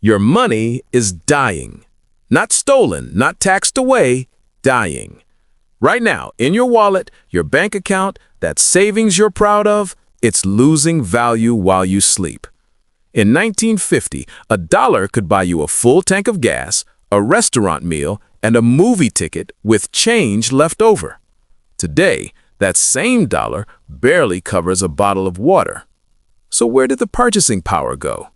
Your money is dying. Not stolen, not taxed away, dying. Right now, in your wallet, your bank account, that savings you're proud of, it's losing value while you sleep. In 1950, a dollar could buy you a full tank of gas, a restaurant meal, and a movie ticket with change left over. Today, that same dollar barely covers a bottle of water. So where did the purchasing power go?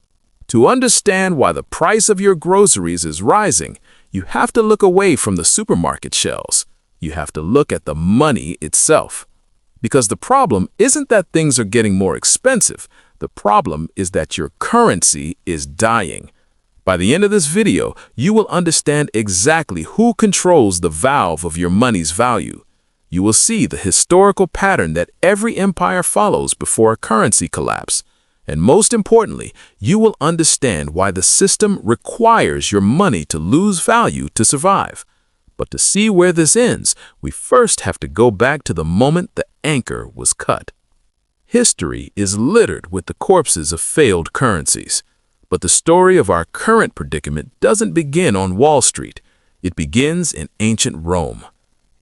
To understand why the price of your groceries is rising, you have to look away from the supermarket shelves. You have to look at the money itself. Because the problem isn't that things are getting more expensive. The problem is that your currency is dying. By the end of this video, you will understand exactly who controls the valve of your money's value. You will see the historical pattern that every empire follows before a currency collapse. And most importantly, you will understand why the system requires your money to lose value to survive. But to see where this ends, we first have to go back to the moment the anchor was cut. History is littered with the corpses of failed currencies. But the story of our current predicament doesn't begin on Wall Street. It begins in ancient Rome.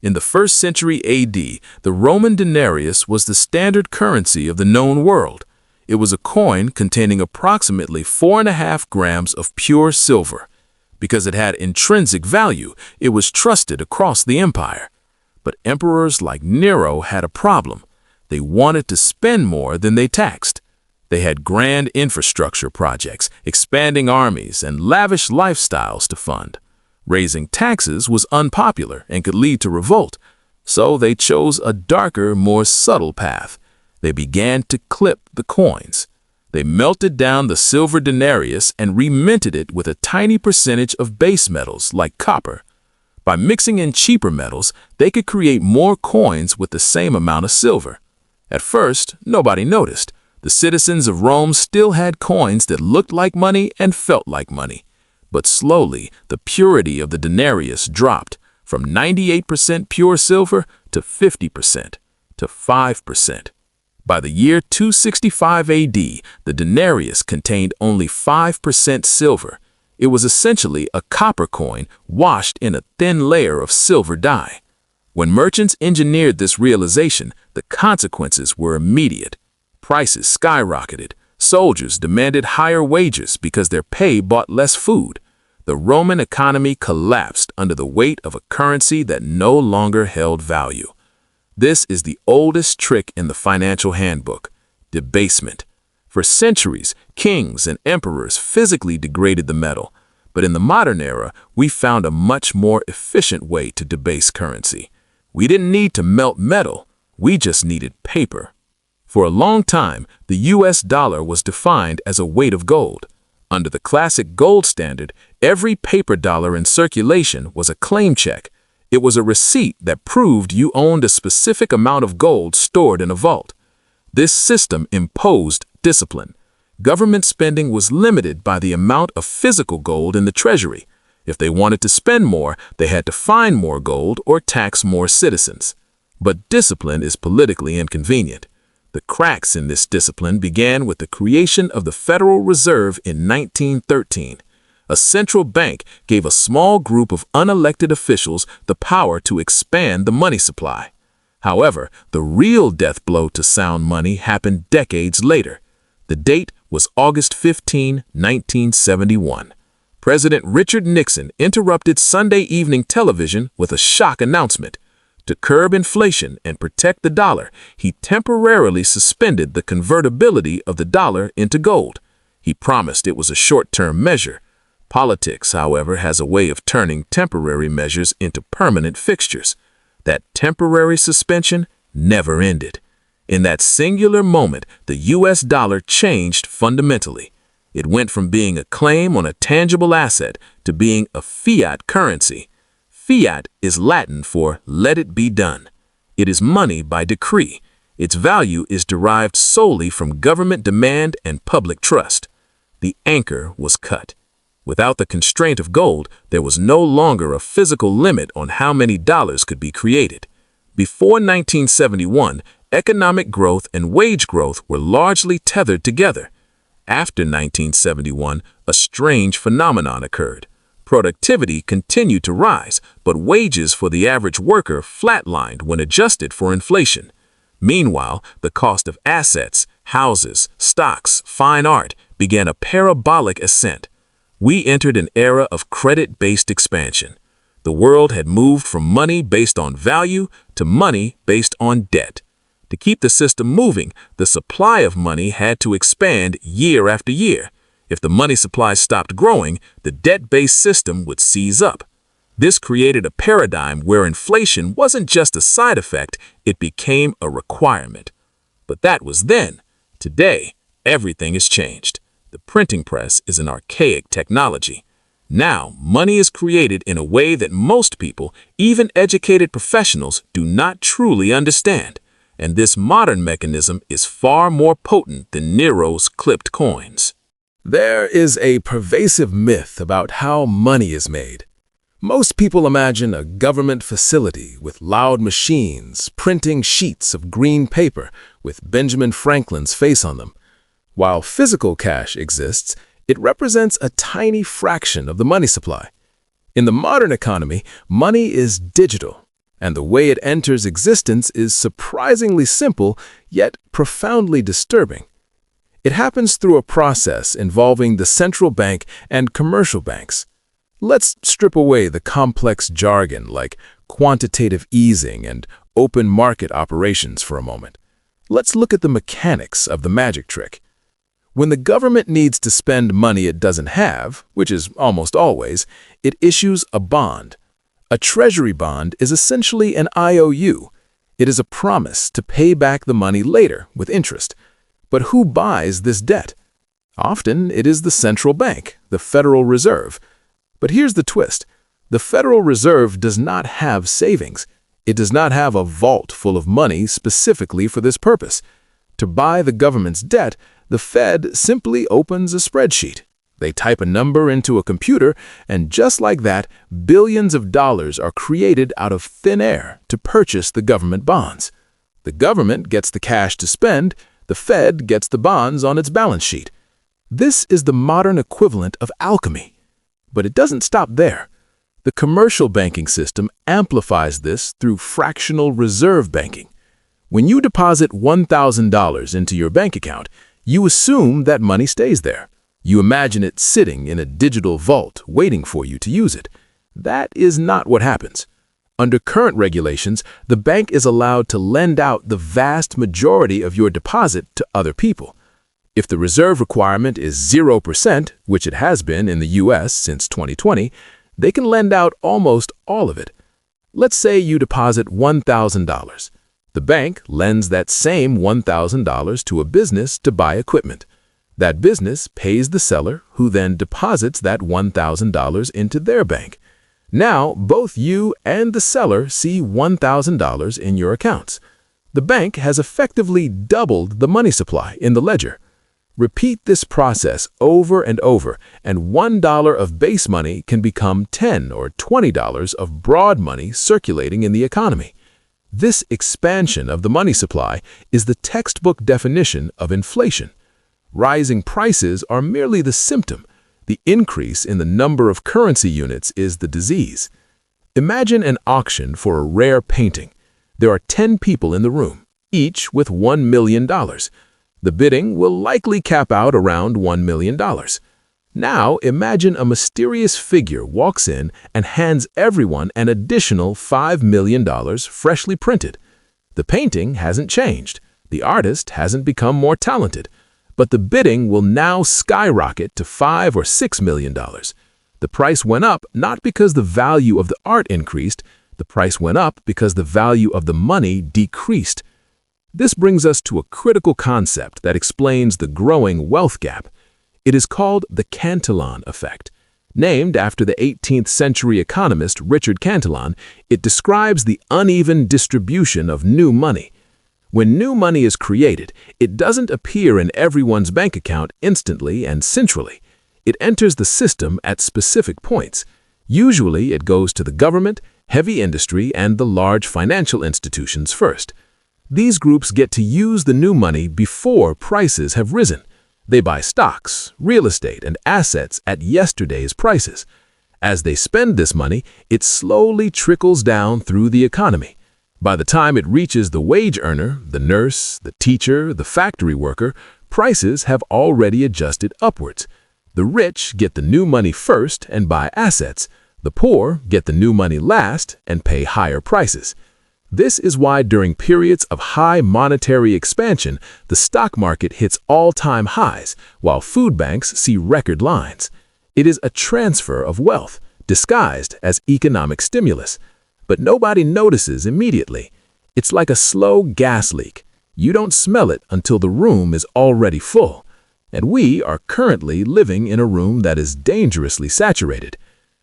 In the 1st century AD, the Roman denarius was the standard currency of the known world. It was a coin containing approximately 4.5 grams of pure silver. Because it had intrinsic value, it was trusted across the empire. But emperors like Nero had a problem. They wanted to spend more than they taxed. They had grand infrastructure projects, expanding armies, and lavish lifestyles to fund. Raising taxes was unpopular and could lead to revolt, so they chose a darker, more subtle path. They began to clip the coins. They melted down the silver denarius and reminted it with a tiny percentage of base metals like copper. By mixing in cheaper metals, they could create more coins with the same amount of silver. At first, nobody noticed. The citizens of Rome still had coins that looked like money and felt like money. But slowly, the purity of the denarius dropped from 98% pure silver to 50%, to 5%. By the year 265 AD, the denarius contained only 5% silver. It was essentially a copper coin washed in a thin layer of silver dye. When merchants engineered this realization, the consequences were immediate. Prices skyrocketed. Soldiers demanded higher wages because their pay bought less food. The Roman economy collapsed under the weight of a currency that no longer held value. This is the oldest trick in the financial handbook, debasement. For centuries, kings and emperors physically degraded the metal, but in the modern era, we found a much more efficient way to debase currency. We didn't need to melt metal, we just needed paper. For a long time, the US dollar was defined as a weight of gold. Under the classic gold standard, every paper dollar in circulation was a claim check. It was a receipt that proved you owned a specific amount of gold stored in a vault. This system imposed discipline. Government spending was limited by the amount of physical gold in the treasury. If they wanted to spend more, they had to find more gold or tax more citizens. But discipline is politically inconvenient. The cracks in this discipline began with the creation of the Federal Reserve in 1913. A central bank gave a small group of unelected officials the power to expand the money supply. However, the real death blow to sound money happened decades later. The date was August 15, 1971. President Richard Nixon interrupted Sunday evening television with a shock announcement. To curb inflation and protect the dollar, he temporarily suspended the convertibility of the dollar into gold. He promised it was a short-term measure. Politics, however, has a way of turning temporary measures into permanent fixtures. That temporary suspension never ended. In that singular moment, the US dollar changed fundamentally. It went from being a claim on a tangible asset to being a fiat currency. Fiat is Latin for let it be done. It is money by decree. Its value is derived solely from government demand and public trust. The anchor was cut. Without the constraint of gold, there was no longer a physical limit on how many dollars could be created. Before 1971, economic growth and wage growth were largely tethered together. After 1971, a strange phenomenon occurred. Productivity continued to rise, but wages for the average worker flatlined when adjusted for inflation. Meanwhile, the cost of assets, houses, stocks, fine art began a parabolic ascent. We entered an era of credit-based expansion. The world had moved from money based on value to money based on debt. To keep the system moving, the supply of money had to expand year after year. If the money supply stopped growing, the debt-based system would seize up. This created a paradigm where inflation wasn't just a side effect, it became a requirement. But that was then. Today, everything has changed. The printing press is an archaic technology. Now, money is created in a way that most people, even educated professionals, do not truly understand. And this modern mechanism is far more potent than Nero's clipped coins. There is a pervasive myth about how money is made. Most people imagine a government facility with loud machines printing sheets of green paper with Benjamin Franklin's face on them. While physical cash exists, it represents a tiny fraction of the money supply. In the modern economy, money is digital, and the way it enters existence is surprisingly simple, yet profoundly disturbing. It happens through a process involving the central bank and commercial banks. Let's strip away the complex jargon like quantitative easing and open market operations for a moment. Let's look at the mechanics of the magic trick. When the government needs to spend money it doesn't have, which is almost always, it issues a bond. A treasury bond is essentially an IOU. It is a promise to pay back the money later with interest. But who buys this debt? Often it is the central bank, the Federal Reserve. But here's the twist. The Federal Reserve does not have savings. It does not have a vault full of money specifically for this purpose. To buy the government's debt, the Fed simply opens a spreadsheet. They type a number into a computer, and just like that, billions of dollars are created out of thin air to purchase the government bonds. The government gets the cash to spend, the Fed gets the bonds on its balance sheet. This is the modern equivalent of alchemy. But it doesn't stop there. The commercial banking system amplifies this through fractional reserve banking. When you deposit $1,000 into your bank account, you assume that money stays there. You imagine it sitting in a digital vault waiting for you to use it. That is not what happens. Under current regulations, the bank is allowed to lend out the vast majority of your deposit to other people. If the reserve requirement is 0%, which it has been in the US since 2020, they can lend out almost all of it. Let's say you deposit $1,000. The bank lends that same $1,000 to a business to buy equipment. That business pays the seller, who then deposits that $1,000 into their bank. Now, both you and the seller see $1,000 in your accounts. The bank has effectively doubled the money supply in the ledger. Repeat this process over and over, and $1 of base money can become $10 or $20 of broad money circulating in the economy. This expansion of the money supply is the textbook definition of inflation. Rising prices are merely the symptom. The increase in the number of currency units is the disease. Imagine an auction for a rare painting. There are 10 people in the room, each with $1 million. The bidding will likely cap out around $1 million. Now imagine a mysterious figure walks in and hands everyone an additional $5 million freshly printed. The painting hasn't changed. The artist hasn't become more talented. But the bidding will now skyrocket to $5 or $6 million. The price went up not because the value of the art increased. The price went up because the value of the money decreased. This brings us to a critical concept that explains the growing wealth gap. It is called the Cantillon Effect. Named after the 18th century economist Richard Cantillon, it describes the uneven distribution of new money. When new money is created, it doesn't appear in everyone's bank account instantly and centrally. It enters the system at specific points. Usually, it goes to the government, heavy industry, and the large financial institutions first. These groups get to use the new money before prices have risen. They buy stocks, real estate, and assets at yesterday's prices. As they spend this money, it slowly trickles down through the economy. By the time it reaches the wage earner, the nurse, the teacher, the factory worker, prices have already adjusted upwards. The rich get the new money first and buy assets. The poor get the new money last and pay higher prices. This is why during periods of high monetary expansion, the stock market hits all-time highs, while food banks see record lines. It is a transfer of wealth, disguised as economic stimulus. But nobody notices immediately. It's like a slow gas leak. You don't smell it until the room is already full. And we are currently living in a room that is dangerously saturated.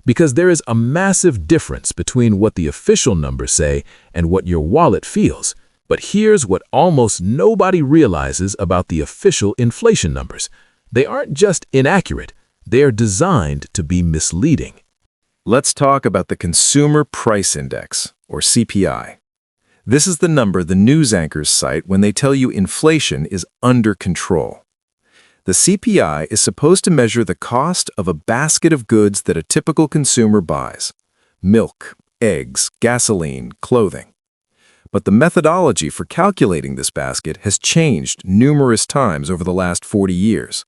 Because there is a massive difference between what the official numbers say and what your wallet feels. But here's what almost nobody realizes about the official inflation numbers. They aren't just inaccurate, they are designed to be misleading. Let's talk about the Consumer Price Index, or CPI. This is the number the news anchors cite when they tell you inflation is under control. The CPI is supposed to measure the cost of a basket of goods that a typical consumer buys: milk, eggs, gasoline, clothing. But the methodology for calculating this basket has changed numerous times over the last 40 years.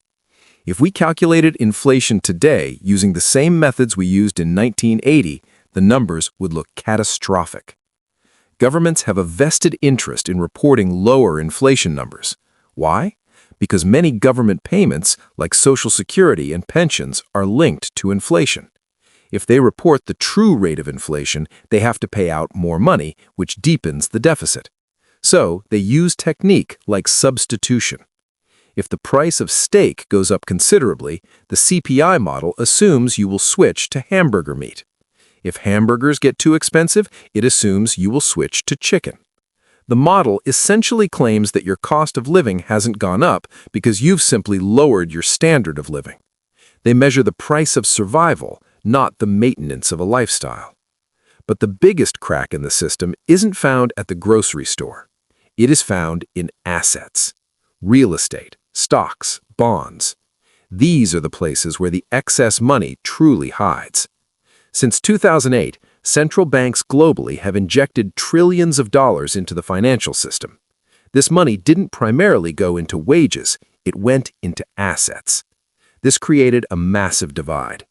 If we calculated inflation today using the same methods we used in 1980, the numbers would look catastrophic. Governments have a vested interest in reporting lower inflation numbers. Why? Because many government payments, like Social Security and pensions, are linked to inflation. If they report the true rate of inflation, they have to pay out more money, which deepens the deficit. So they use technique like substitution. If the price of steak goes up considerably, the CPI model assumes you will switch to hamburger meat. If hamburgers get too expensive, it assumes you will switch to chicken. The model essentially claims that your cost of living hasn't gone up because you've simply lowered your standard of living. They measure the price of survival, not the maintenance of a lifestyle. But the biggest crack in the system isn't found at the grocery store. It is found in assets: real estate, stocks, bonds. These are the places where the excess money truly hides. Since 2008, central banks globally have injected trillions of dollars into the financial system. This money didn't primarily go into wages, it went into assets. This created a massive divide.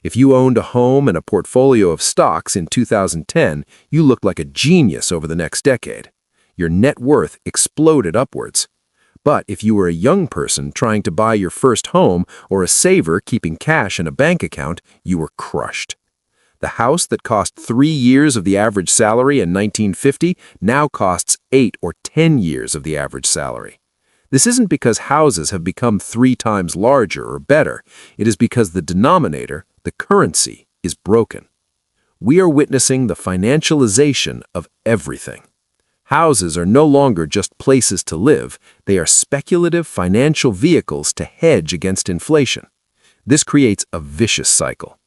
If you owned a home and a portfolio of stocks in 2010, you looked like a genius over the next decade. Your net worth exploded upwards. But if you were a young person trying to buy your first home or a saver keeping cash in a bank account, you were crushed. The house that cost 3 years of the average salary in 1950 now costs 8 or 10 years of the average salary. This isn't because houses have become 3 times larger or better. It is because the denominator, the currency, is broken. We are witnessing the financialization of everything. Houses are no longer just places to live. They are speculative financial vehicles to hedge against inflation. This creates a vicious cycle.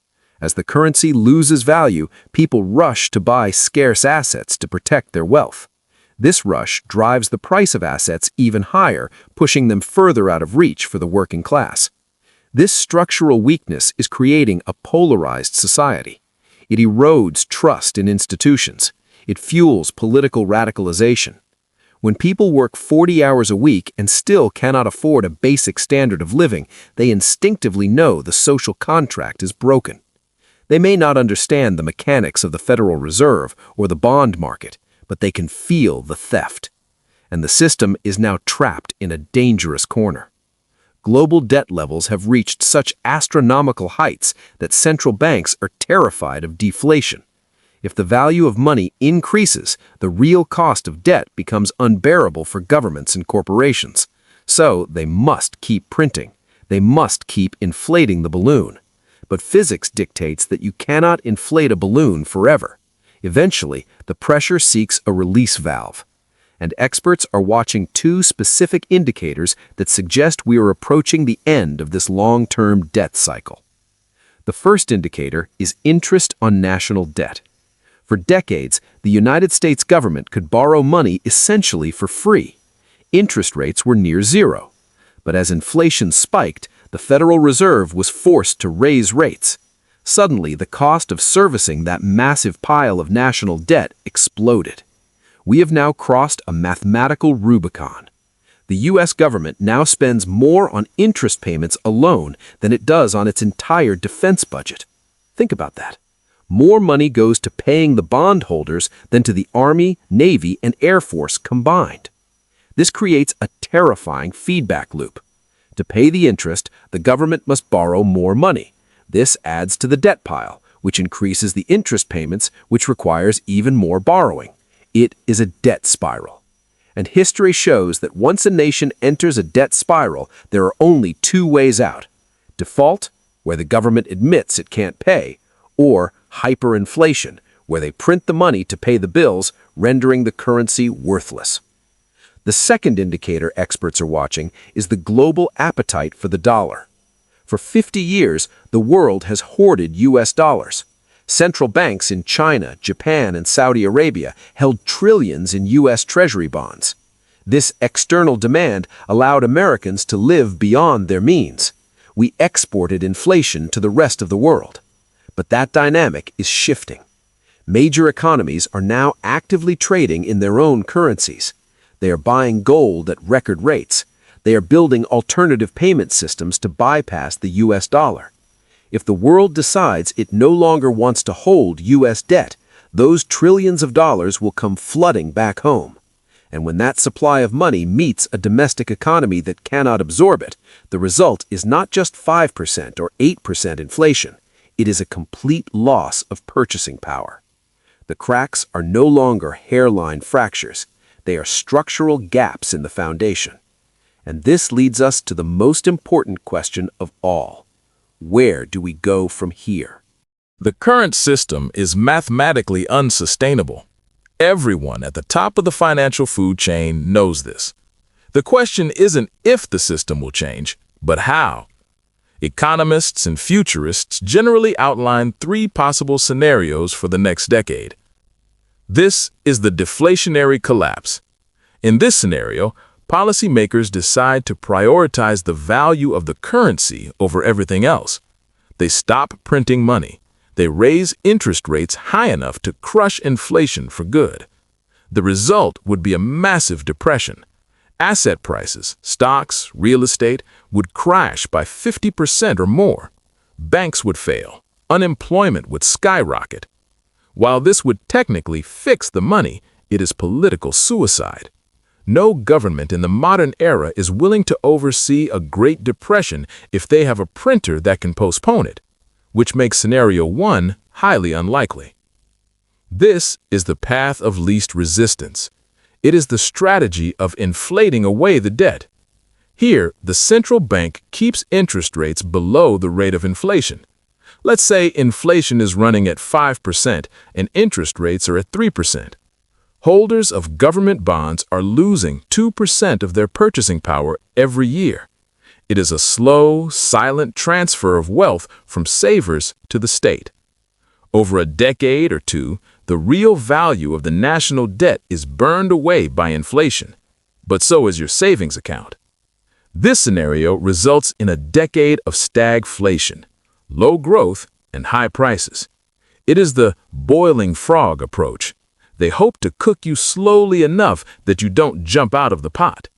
As the currency loses value, people rush to buy scarce assets to protect their wealth. This rush drives the price of assets even higher, pushing them further out of reach for the working class. This structural weakness is creating a polarized society. It erodes trust in institutions. It fuels political radicalization. When people work 40 hours a week and still cannot afford a basic standard of living, they instinctively know the social contract is broken. They may not understand the mechanics of the Federal Reserve or the bond market, but they can feel the theft. And the system is now trapped in a dangerous corner. Global debt levels have reached such astronomical heights that central banks are terrified of deflation. If the value of money increases, the real cost of debt becomes unbearable for governments and corporations. So they must keep printing. They must keep inflating the balloon. But physics dictates that you cannot inflate a balloon forever. Eventually, the pressure seeks a release valve. And experts are watching 2 specific indicators that suggest we are approaching the end of this long-term debt cycle. The first indicator is interest on national debt. For decades, the United States government could borrow money essentially for free. Interest rates were near zero. But as inflation spiked, the Federal Reserve was forced to raise rates. Suddenly, the cost of servicing that massive pile of national debt exploded. We have now crossed a mathematical Rubicon. The U.S. government now spends more on interest payments alone than it does on its entire defense budget. Think about that. More money goes to paying the bondholders than to the Army, Navy, and Air Force combined. This creates a terrifying feedback loop. To pay the interest, the government must borrow more money. This adds to the debt pile, which increases the interest payments, which requires even more borrowing. It is a debt spiral. And history shows that once a nation enters a debt spiral, there are only two ways out: default, where the government admits it can't pay, or hyperinflation, where they print the money to pay the bills, rendering the currency worthless. The second indicator experts are watching is the global appetite for the dollar. For 50 years, the world has hoarded U.S. dollars. Central banks in China, Japan, and Saudi Arabia held trillions in U.S. Treasury bonds. This external demand allowed Americans to live beyond their means. We exported inflation to the rest of the world. But that dynamic is shifting. Major economies are now actively trading in their own currencies. They are buying gold at record rates. They are building alternative payment systems to bypass the U.S. dollar. If the world decides it no longer wants to hold U.S. debt, those trillions of dollars will come flooding back home. And when that supply of money meets a domestic economy that cannot absorb it, the result is not just 5% or 8% inflation. It is a complete loss of purchasing power. The cracks are no longer hairline fractures. They are structural gaps in the foundation. And this leads us to the most important question of all. Where do we go from here? The current system is mathematically unsustainable. Everyone at the top of the financial food chain knows this. The question isn't if the system will change, but how. Economists and futurists generally outline three possible scenarios for the next decade. This is the deflationary collapse. In this scenario, policymakers decide to prioritize the value of the currency over everything else. They stop printing money. They raise interest rates high enough to crush inflation for good. The result would be a massive depression. Asset prices, stocks, real estate, would crash by 50% or more. Banks would fail. Unemployment would skyrocket. While this would technically fix the money, it is political suicide. No government in the modern era is willing to oversee a Great Depression if they have a printer that can postpone it, which makes scenario 1 highly unlikely. This is the path of least resistance. It is the strategy of inflating away the debt. Here, the central bank keeps interest rates below the rate of inflation. Let's say inflation is running at 5% and interest rates are at 3%. Holders of government bonds are losing 2% of their purchasing power every year. It is a slow, silent transfer of wealth from savers to the state. Over a decade or two, the real value of the national debt is burned away by inflation, but so is your savings account. This scenario results in a decade of stagflation, low growth, and high prices. It is the boiling frog approach. They hope to cook you slowly enough that you don't jump out of the pot.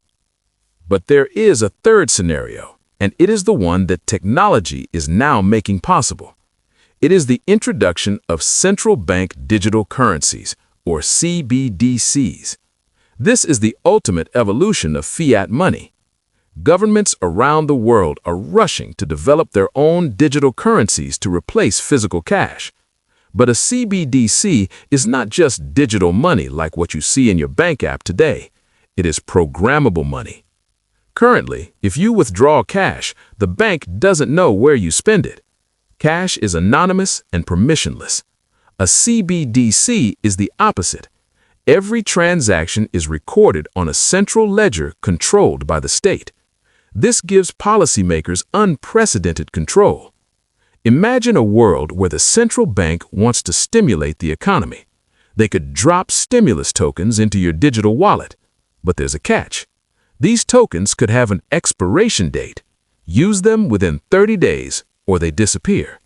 But there is a third scenario, and it is the one that technology is now making possible. It is the introduction of central bank digital currencies, or CBDCs. This is the ultimate evolution of fiat money. Governments around the world are rushing to develop their own digital currencies to replace physical cash. But a CBDC is not just digital money like what you see in your bank app today. It is programmable money. Currently, if you withdraw cash, the bank doesn't know where you spend it. Cash is anonymous and permissionless. A CBDC is the opposite. Every transaction is recorded on a central ledger controlled by the state. This gives policymakers unprecedented control. Imagine a world where the central bank wants to stimulate the economy. They could drop stimulus tokens into your digital wallet. But there's a catch. These tokens could have an expiration date. Use them within 30 days or they disappear.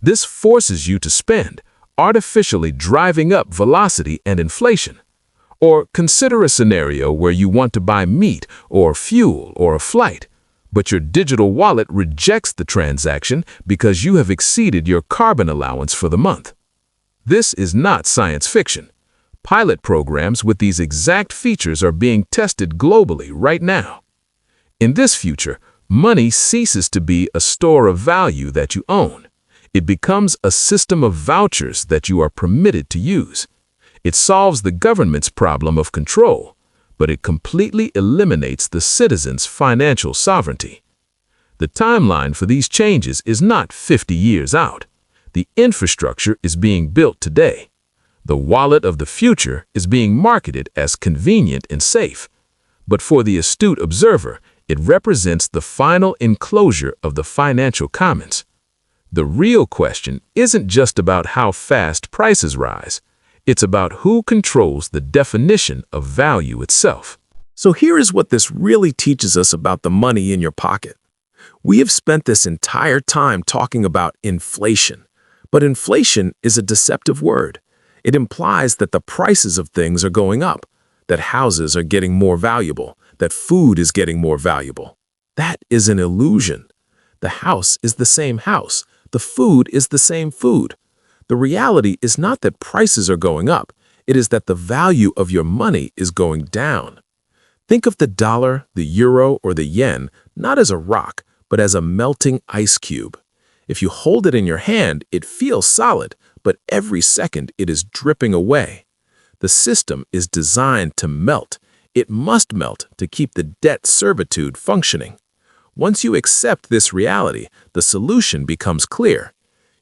This forces you to spend, artificially driving up velocity and inflation. Or consider a scenario where you want to buy meat or fuel or a flight, but your digital wallet rejects the transaction because you have exceeded your carbon allowance for the month. This is not science fiction. Pilot programs with these exact features are being tested globally right now. In this future, money ceases to be a store of value that you own. It becomes a system of vouchers that you are permitted to use. It solves the government's problem of control, but it completely eliminates the citizen's financial sovereignty. The timeline for these changes is not 50 years out. The infrastructure is being built today. The wallet of the future is being marketed as convenient and safe. But for the astute observer, it represents the final enclosure of the financial commons. The real question isn't just about how fast prices rise. It's about who controls the definition of value itself. So here is what this really teaches us about the money in your pocket. We have spent this entire time talking about inflation, but inflation is a deceptive word. It implies that the prices of things are going up, that houses are getting more valuable, that food is getting more valuable. That is an illusion. The house is the same house. The food is the same food. The reality is not that prices are going up. It is that the value of your money is going down. Think of the dollar, the euro, or the yen not as a rock, but as a melting ice cube. If you hold it in your hand, it feels solid, but every second it is dripping away. The system is designed to melt. It must melt to keep the debt servitude functioning. Once you accept this reality, the solution becomes clear.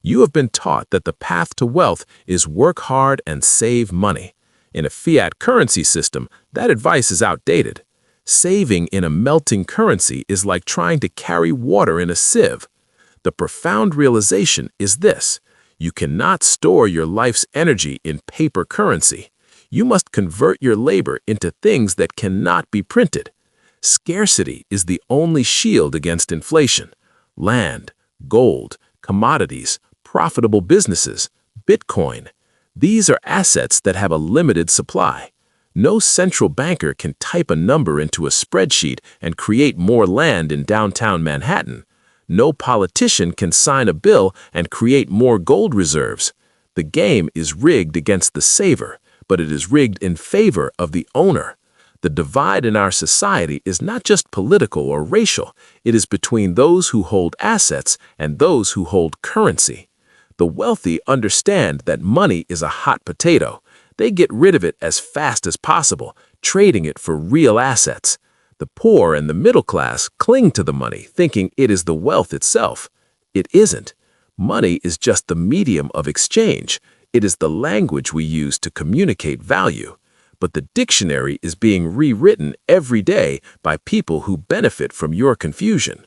You have been taught that the path to wealth is work hard and save money. In a fiat currency system, that advice is outdated. Saving in a melting currency is like trying to carry water in a sieve. The profound realization is this: you cannot store your life's energy in paper currency. You must convert your labor into things that cannot be printed. Scarcity is the only shield against inflation. Land, gold, commodities, profitable businesses, Bitcoin. These are assets that have a limited supply. No central banker can type a number into a spreadsheet and create more land in downtown Manhattan. No politician can sign a bill and create more gold reserves. The game is rigged against the saver, but it is rigged in favor of the owner. The divide in our society is not just political or racial. It is between those who hold assets and those who hold currency. The wealthy understand that money is a hot potato. They get rid of it as fast as possible, trading it for real assets. The poor and the middle class cling to the money, thinking it is the wealth itself. It isn't. Money is just the medium of exchange. It is the language we use to communicate value. But the dictionary is being rewritten every day by people who benefit from your confusion.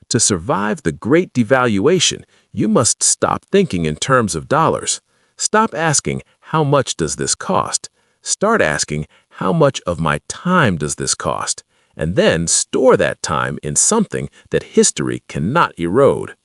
To survive the great devaluation, you must stop thinking in terms of dollars. Stop asking, how much does this cost? Start asking, how much of my time does this cost? And then store that time in something that history cannot erode.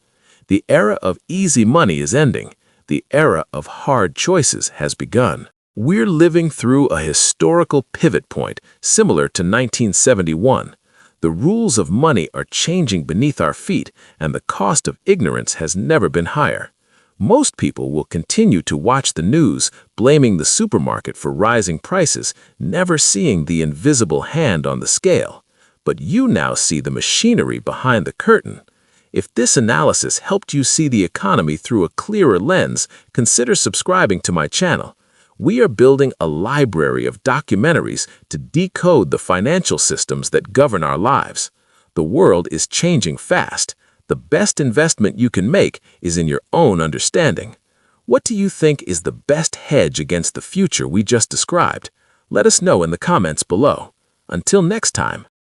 The era of easy money is ending. The era of hard choices has begun. We're living through a historical pivot point similar to 1971. The rules of money are changing beneath our feet, and the cost of ignorance has never been higher. Most people will continue to watch the news, blaming the supermarket for rising prices, never seeing the invisible hand on the scale. But you now see the machinery behind the curtain. If this analysis helped you see the economy through a clearer lens, consider subscribing to my channel. We are building a library of documentaries to decode the financial systems that govern our lives. The world is changing fast. The best investment you can make is in your own understanding. What do you think is the best hedge against the future we just described? Let us know in the comments below. Until next time.